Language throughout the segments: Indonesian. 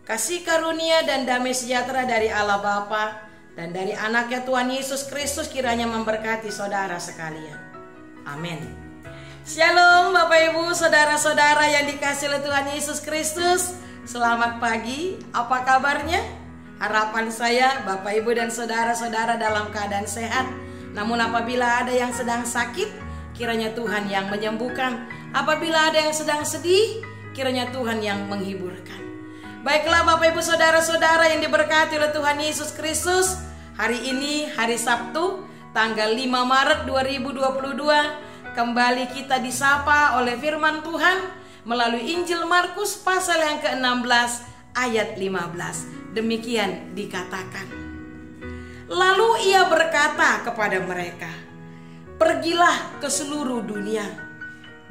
Kasih karunia dan damai sejahtera dari Allah Bapa dan dari anaknya Tuhan Yesus Kristus kiranya memberkati saudara sekalian. Amin. Shalom Bapak Ibu, saudara-saudara yang dikasihi oleh Tuhan Yesus Kristus. Selamat pagi, apa kabarnya? Harapan saya Bapak Ibu dan saudara-saudara dalam keadaan sehat. Namun apabila ada yang sedang sakit, kiranya Tuhan yang menyembuhkan. Apabila ada yang sedang sedih, kiranya Tuhan yang menghiburkan. Baiklah Bapak Ibu saudara-saudara yang diberkati oleh Tuhan Yesus Kristus. Hari ini hari Sabtu tanggal 5 Maret 2022. Kembali kita disapa oleh firman Tuhan melalui Injil Markus pasal yang ke-16 ayat 15. Demikian dikatakan. Lalu ia berkata kepada mereka, pergilah ke seluruh dunia,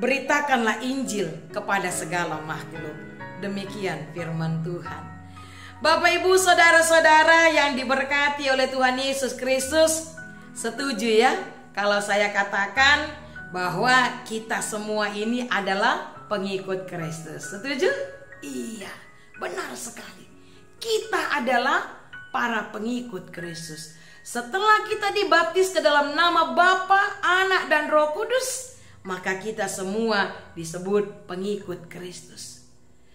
beritakanlah Injil kepada segala makhluk. Demikian firman Tuhan. Bapak Ibu saudara-saudara yang diberkati oleh Tuhan Yesus Kristus, setuju ya kalau saya katakan bahwa kita semua ini adalah pengikut Kristus? Setuju? Iya, benar sekali. Kita adalah para pengikut Kristus. Setelah kita dibaptis ke dalam nama Bapa, Anak dan Roh Kudus, maka kita semua disebut pengikut Kristus.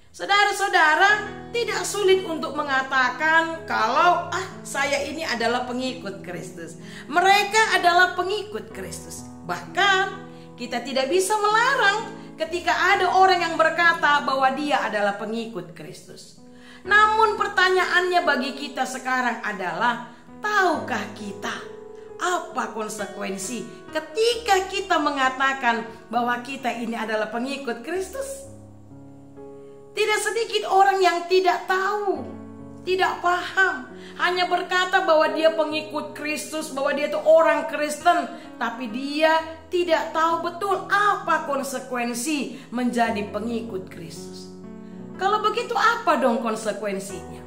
Saudara-saudara, tidak sulit untuk mengatakan kalau saya ini adalah pengikut Kristus. Mereka adalah pengikut Kristus. Bahkan kita tidak bisa melarang ketika ada orang yang berkata bahwa dia adalah pengikut Kristus. Namun pertanyaannya bagi kita sekarang adalah, tahukah kita apa konsekuensi ketika kita mengatakan bahwa kita ini adalah pengikut Kristus? Tidak sedikit orang yang tidak tahu, tidak paham, hanya berkata bahwa dia pengikut Kristus, bahwa dia itu orang Kristen, tapi dia tidak tahu betul apa konsekuensi menjadi pengikut Kristus. Kalau begitu apa dong konsekuensinya?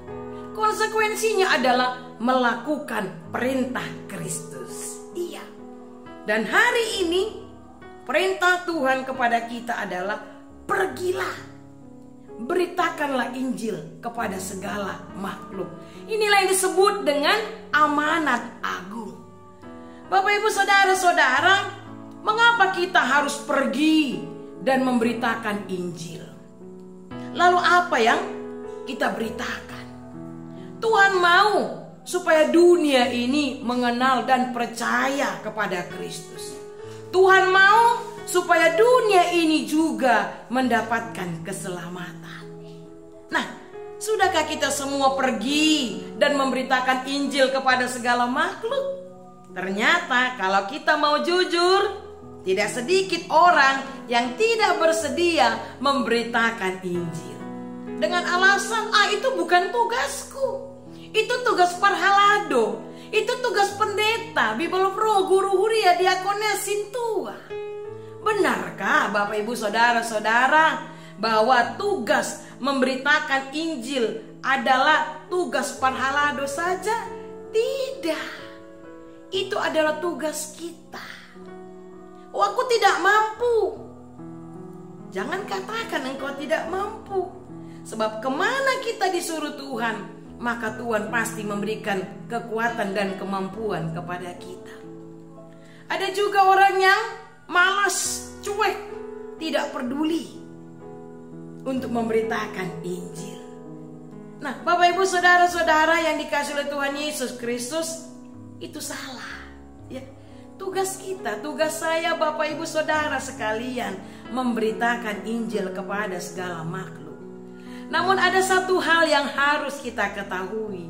Konsekuensinya adalah melakukan perintah Kristus. Iya. Dan hari ini perintah Tuhan kepada kita adalah pergilah, beritakanlah Injil kepada segala makhluk. Inilah yang disebut dengan amanat agung. Bapak Ibu saudara-saudara, mengapa kita harus pergi dan memberitakan Injil? Lalu apa yang kita beritakan? Tuhan mau supaya dunia ini mengenal dan percaya kepada Kristus. Tuhan mau supaya dunia ini juga mendapatkan keselamatan. Nah, sudahkah kita semua pergi dan memberitakan Injil kepada segala makhluk? Ternyata kalau kita mau jujur, tidak sedikit orang yang tidak bersedia memberitakan Injil. Dengan alasan, itu bukan tugasku. Itu tugas parhalado. Itu tugas pendeta, Bible Pro, Guru Huria, Diakonia, Sintua. Benarkah Bapak Ibu saudara-saudara bahwa tugas memberitakan Injil adalah tugas parhalado saja? Tidak. Itu adalah tugas kita. Aku tidak mampu. Jangan katakan engkau tidak mampu. Sebab kemana kita disuruh Tuhan, maka Tuhan pasti memberikan kekuatan dan kemampuan kepada kita. Ada juga orang yang malas, cuek, tidak peduli untuk memberitakan Injil. Nah, Bapak Ibu saudara-saudara yang dikasihi oleh Tuhan Yesus Kristus, itu salah. Ya, tugas kita, tugas saya Bapak Ibu saudara sekalian, memberitakan Injil kepada segala makhluk. Namun ada satu hal yang harus kita ketahui.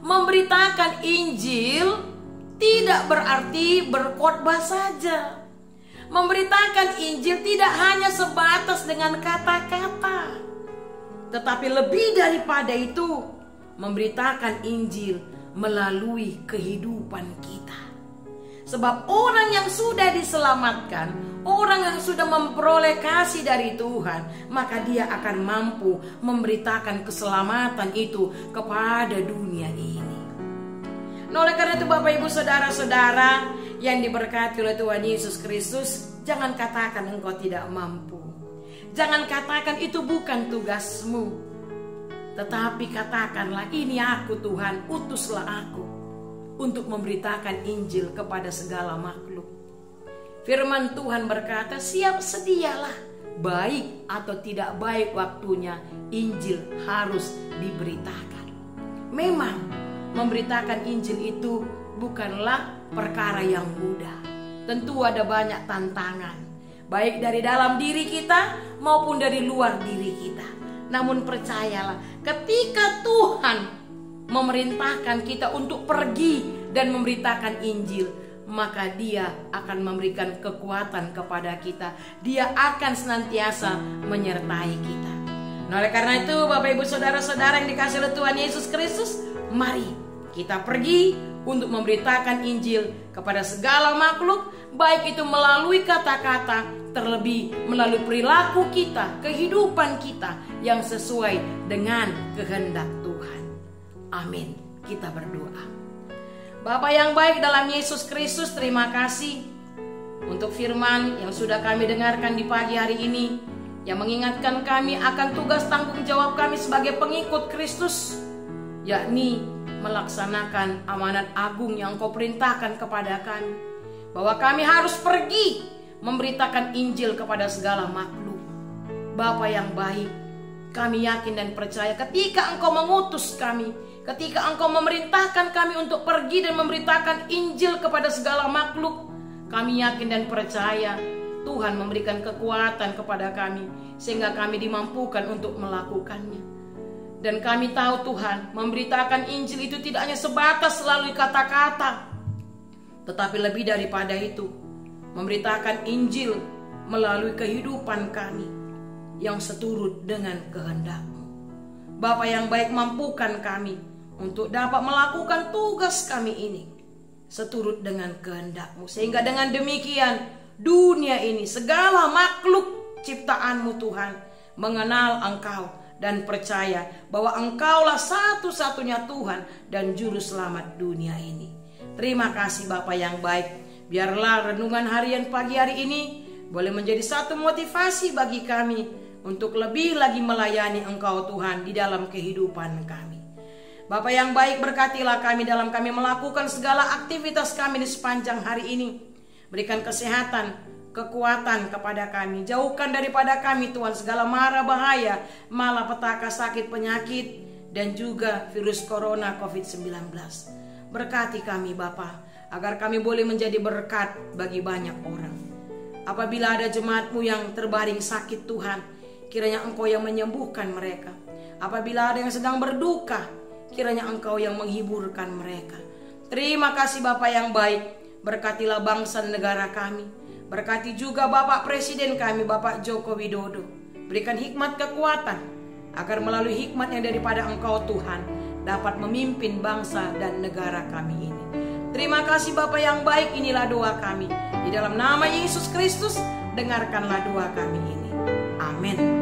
Memberitakan Injil tidak berarti berkhotbah saja. Memberitakan Injil tidak hanya sebatas dengan kata-kata, tetapi lebih daripada itu, memberitakan Injil melalui kehidupan kita. Sebab orang yang sudah diselamatkan, orang yang sudah memperoleh kasih dari Tuhan, maka dia akan mampu memberitakan keselamatan itu kepada dunia ini. Nah, oleh karena itu Bapak Ibu saudara-saudara yang diberkati oleh Tuhan Yesus Kristus, jangan katakan engkau tidak mampu. Jangan katakan itu bukan tugasmu. Tetapi katakanlah, ini aku Tuhan, utuslah aku untuk memberitakan Injil kepada segala makhluk. Firman Tuhan berkata, siap sedialah, baik atau tidak baik waktunya, Injil harus diberitakan. Memang memberitakan Injil itu bukanlah perkara yang mudah. Tentu ada banyak tantangan, baik dari dalam diri kita maupun dari luar diri kita. Namun percayalah, ketika Tuhan memerintahkan kita untuk pergi dan memberitakan Injil, maka Dia akan memberikan kekuatan kepada kita. Dia akan senantiasa menyertai kita. Nah, oleh karena itu, Bapak Ibu Saudara-saudara yang dikasihi oleh Tuhan Yesus Kristus, mari kita pergi untuk memberitakan Injil kepada segala makhluk, baik itu melalui kata-kata, terlebih melalui perilaku kita, kehidupan kita yang sesuai dengan kehendak Tuhan. Amin. Kita berdoa. Bapa yang baik dalam Yesus Kristus, terima kasih untuk firman yang sudah kami dengarkan di pagi hari ini, yang mengingatkan kami akan tugas tanggung jawab kami sebagai pengikut Kristus, yakni melaksanakan amanat agung yang Engkau perintahkan kepada kami, bahwa kami harus pergi memberitakan Injil kepada segala makhluk. Bapa yang baik, kami yakin dan percaya ketika Engkau mengutus kami, ketika Engkau memerintahkan kami untuk pergi dan memberitakan Injil kepada segala makhluk, kami yakin dan percaya Tuhan memberikan kekuatan kepada kami sehingga kami dimampukan untuk melakukannya. Dan kami tahu Tuhan, memberitakan Injil itu tidak hanya sebatas melalui kata-kata, tetapi lebih daripada itu, memberitakan Injil melalui kehidupan kami yang seturut dengan kehendak-Mu. Bapa yang baik, mampukan kami untuk dapat melakukan tugas kami ini seturut dengan kehendak-Mu, sehingga dengan demikian dunia ini, segala makhluk ciptaan-Mu Tuhan, mengenal Engkau dan percaya bahwa Engkaulah satu-satunya Tuhan dan Juru Selamat dunia ini. Terima kasih Bapa yang baik. Biarlah renungan harian pagi hari ini boleh menjadi satu motivasi bagi kami untuk lebih lagi melayani Engkau Tuhan di dalam kehidupan kami. Bapa yang baik, berkatilah kami dalam kami melakukan segala aktivitas kami di sepanjang hari ini. Berikan kesehatan, kekuatan kepada kami. Jauhkan daripada kami Tuhan segala mara bahaya, malapetaka, sakit, penyakit, dan juga virus corona COVID-19. Berkati kami Bapa, agar kami boleh menjadi berkat bagi banyak orang. Apabila ada jemaat-Mu yang terbaring sakit Tuhan, kiranya Engkau yang menyembuhkan mereka. Apabila ada yang sedang berduka, kiranya Engkau yang menghiburkan mereka. Terima kasih Bapa yang baik. Berkatilah bangsa dan negara kami. Berkati juga Bapak Presiden kami, Bapak Joko Widodo. Berikan hikmat kekuatan, agar melalui hikmat yang daripada Engkau Tuhan, dapat memimpin bangsa dan negara kami ini. Terima kasih Bapa yang baik, inilah doa kami. Di dalam nama Yesus Kristus, dengarkanlah doa kami ini. Amin.